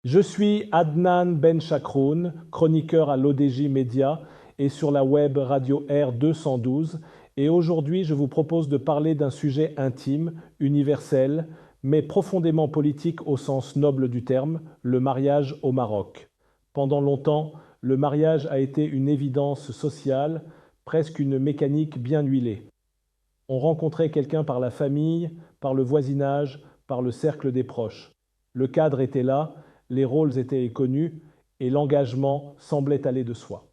Je suis Adnan Ben Chakroun, chroniqueur à l'ODJ Média et sur la web radio R212. Et aujourd'hui, je vous propose de parler d'un sujet intime, universel, mais profondément politique au sens noble du terme, le mariage au Maroc. Pendant longtemps, le mariage a été une évidence sociale, presque une mécanique bien huilée. On rencontrait quelqu'un par la famille, par le voisinage, par le cercle des proches. Le cadre était là, les rôles étaient connus et l'engagement semblait aller de soi.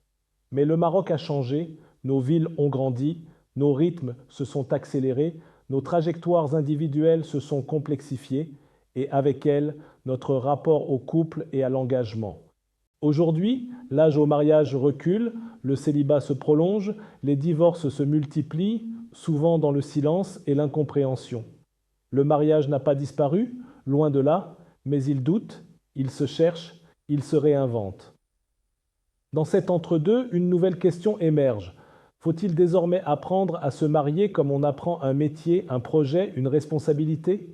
Mais le Maroc a changé, nos villes ont grandi, nos rythmes se sont accélérés, nos trajectoires individuelles se sont complexifiées et avec elles, notre rapport au couple et à l'engagement. Aujourd'hui, l'âge au mariage recule, le célibat se prolonge, les divorces se multiplient, souvent dans le silence et l'incompréhension. Le mariage n'a pas disparu, loin de là, mais il doute, il se cherche, il se réinvente. Dans cet entre-deux, une nouvelle question émerge. Faut-il désormais apprendre à se marier comme on apprend un métier, un projet, une responsabilité?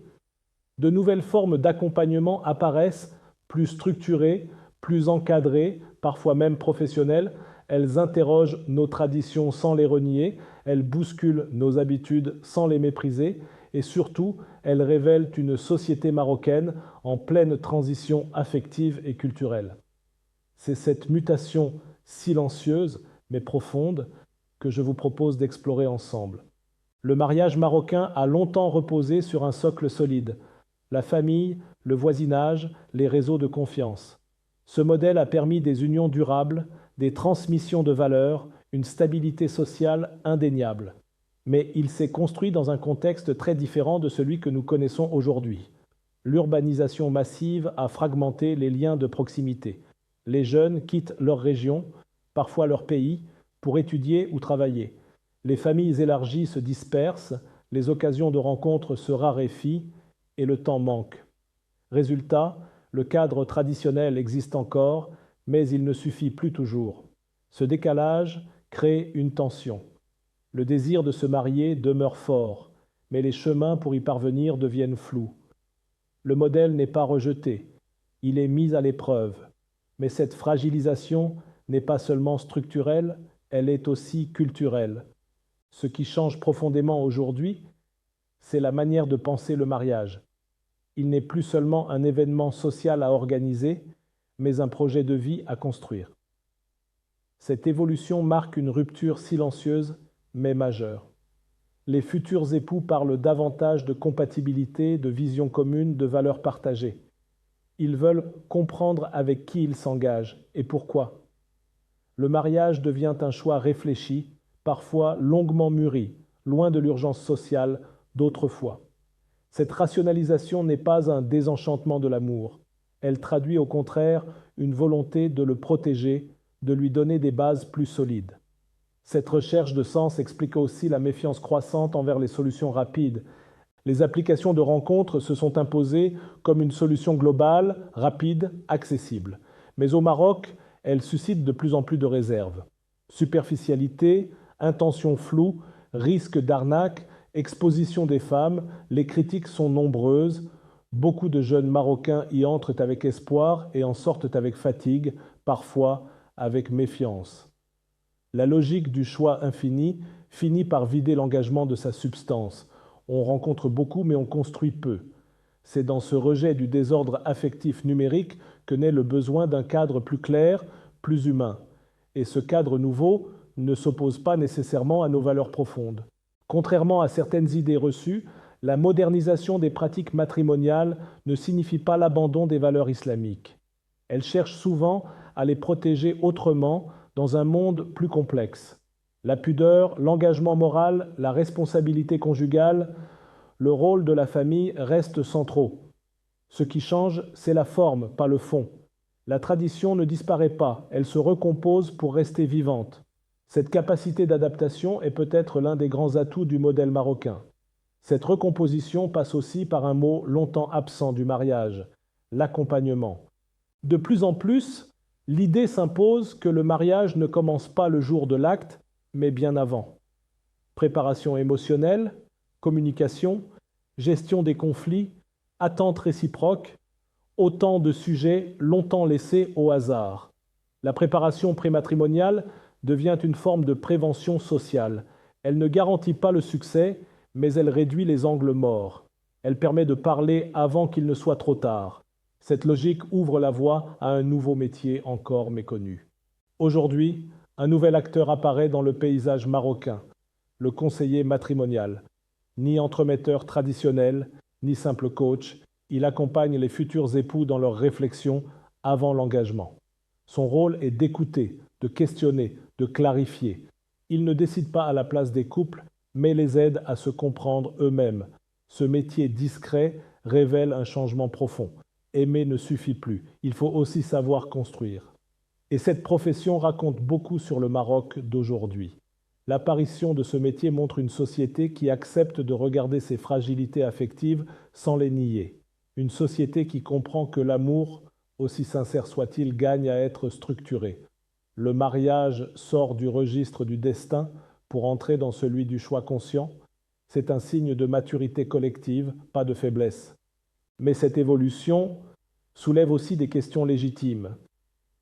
De nouvelles formes d'accompagnement apparaissent, plus structurées, plus encadrées, parfois même professionnelles. Elles interrogent nos traditions sans les renier, elles bousculent nos habitudes sans les mépriser, et surtout, elles révèlent une société marocaine en pleine transition affective et culturelle. C'est cette mutation silencieuse mais profonde que je vous propose d'explorer ensemble. Le mariage marocain a longtemps reposé sur un socle solide, la famille, le voisinage, les réseaux de confiance. Ce modèle a permis des unions durables, des transmissions de valeurs, une stabilité sociale indéniable. Mais il s'est construit dans un contexte très différent de celui que nous connaissons aujourd'hui. L'urbanisation massive a fragmenté les liens de proximité. Les jeunes quittent leur région, parfois leur pays, pour étudier ou travailler. Les familles élargies se dispersent, les occasions de rencontre se raréfient et le temps manque. Résultat, le cadre traditionnel existe encore, mais il ne suffit plus toujours. Ce décalage crée une tension. Le désir de se marier demeure fort, mais les chemins pour y parvenir deviennent flous. Le modèle n'est pas rejeté, il est mis à l'épreuve. Mais cette fragilisation n'est pas seulement structurelle, elle est aussi culturelle. Ce qui change profondément aujourd'hui, c'est la manière de penser le mariage. Il n'est plus seulement un événement social à organiser, mais un projet de vie à construire. Cette évolution marque une rupture silencieuse, mais majeure. Les futurs époux parlent davantage de compatibilité, de vision commune, de valeurs partagées. Ils veulent comprendre avec qui ils s'engagent et pourquoi. Le mariage devient un choix réfléchi, parfois longuement mûri, loin de l'urgence sociale d'autrefois. Cette rationalisation n'est pas un désenchantement de l'amour. Elle traduit au contraire une volonté de le protéger, de lui donner des bases plus solides. Cette recherche de sens explique aussi la méfiance croissante envers les solutions rapides. Les applications de rencontres se sont imposées comme une solution globale, rapide, accessible. Mais au Maroc, elles suscitent de plus en plus de réserves. Superficialité, intentions floues, risque d'arnaque, exposition des femmes, les critiques sont nombreuses. Beaucoup de jeunes Marocains y entrent avec espoir et en sortent avec fatigue, parfois avec méfiance. La logique du choix infini finit par vider l'engagement de sa substance. On rencontre beaucoup mais on construit peu. C'est dans ce rejet du désordre affectif numérique que naît le besoin d'un cadre plus clair, plus humain. Et ce cadre nouveau ne s'oppose pas nécessairement à nos valeurs profondes. Contrairement à certaines idées reçues, la modernisation des pratiques matrimoniales ne signifie pas l'abandon des valeurs islamiques. Elle cherche souvent à les protéger autrement dans un monde plus complexe. La pudeur, l'engagement moral, la responsabilité conjugale, le rôle de la famille restent centraux. Ce qui change, c'est la forme, pas le fond. La tradition ne disparaît pas, elle se recompose pour rester vivante. Cette capacité d'adaptation est peut-être l'un des grands atouts du modèle marocain. Cette recomposition passe aussi par un mot longtemps absent du mariage, l'accompagnement. De plus en plus, l'idée s'impose que le mariage ne commence pas le jour de l'acte, mais bien avant. Préparation émotionnelle, communication, gestion des conflits, attentes réciproques, Autant de sujets longtemps laissés au hasard. La préparation prématrimoniale devient une forme de prévention sociale. Elle ne garantit pas le succès, mais elle réduit les angles morts. Elle permet de parler avant qu'il ne soit trop tard. Cette logique ouvre la voie à un nouveau métier encore méconnu. Aujourd'hui, un nouvel acteur apparaît dans le paysage marocain, le conseiller matrimonial. Ni entremetteur traditionnel, ni simple coach, il accompagne les futurs époux dans leurs réflexions avant l'engagement. Son rôle est d'écouter, de questionner, de clarifier. Il ne décide pas à la place des couples, mais les aide à se comprendre eux-mêmes. Ce métier discret révèle un changement profond. Aimer ne suffit plus, il faut aussi savoir construire. Et cette profession raconte beaucoup sur le Maroc d'aujourd'hui. L'apparition de ce métier montre une société qui accepte de regarder ses fragilités affectives sans les nier. Une société qui comprend que l'amour, aussi sincère soit-il, gagne à être structuré. Le mariage sort du registre du destin pour entrer dans celui du choix conscient. C'est un signe de maturité collective, pas de faiblesse. Mais cette évolution soulève aussi des questions légitimes.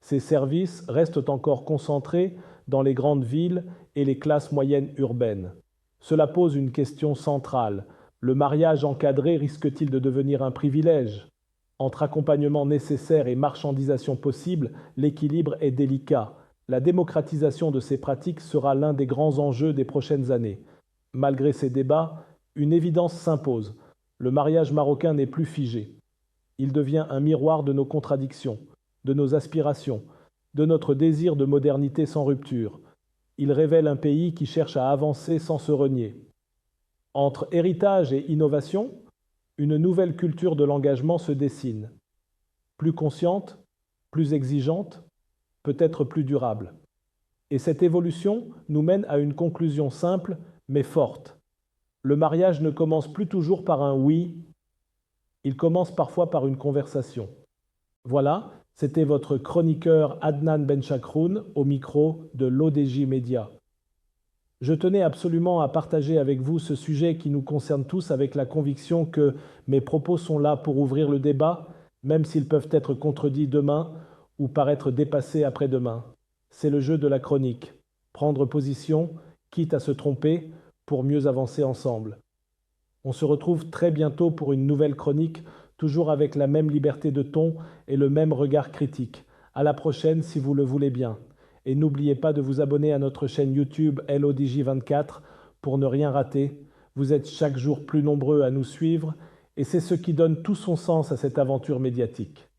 Ces services restent encore concentrés dans les grandes villes et les classes moyennes urbaines. Cela pose une question centrale. Le mariage encadré risque-t-il de devenir un privilège ? Entre accompagnement nécessaire et marchandisation possible, l'équilibre est délicat. La démocratisation de ces pratiques sera l'un des grands enjeux des prochaines années. Malgré ces débats, une évidence s'impose. Le mariage marocain n'est plus figé. Il devient un miroir de nos contradictions, de nos aspirations, de notre désir de modernité sans rupture. Il révèle un pays qui cherche à avancer sans se renier. Entre héritage et innovation, une nouvelle culture de l'engagement se dessine. Plus consciente, plus exigeante, peut-être plus durable. Et cette évolution nous mène à une conclusion simple mais forte. Le mariage ne commence plus toujours par un oui, il commence parfois par une conversation. Voilà, c'était votre chroniqueur Adnan Benchakroun au micro de l'ODJ Média. Je tenais absolument à partager avec vous ce sujet qui nous concerne tous avec la conviction que mes propos sont là pour ouvrir le débat, même s'ils peuvent être contredits demain ou paraître dépassés après-demain. C'est le jeu de la chronique. Prendre position, quitte à se tromper, pour mieux avancer ensemble. On se retrouve très bientôt pour une nouvelle chronique, toujours avec la même liberté de ton et le même regard critique. À la prochaine si vous le voulez bien. Et n'oubliez pas de vous abonner à notre chaîne YouTube LODJ24 pour ne rien rater. Vous êtes chaque jour plus nombreux à nous suivre et c'est ce qui donne tout son sens à cette aventure médiatique.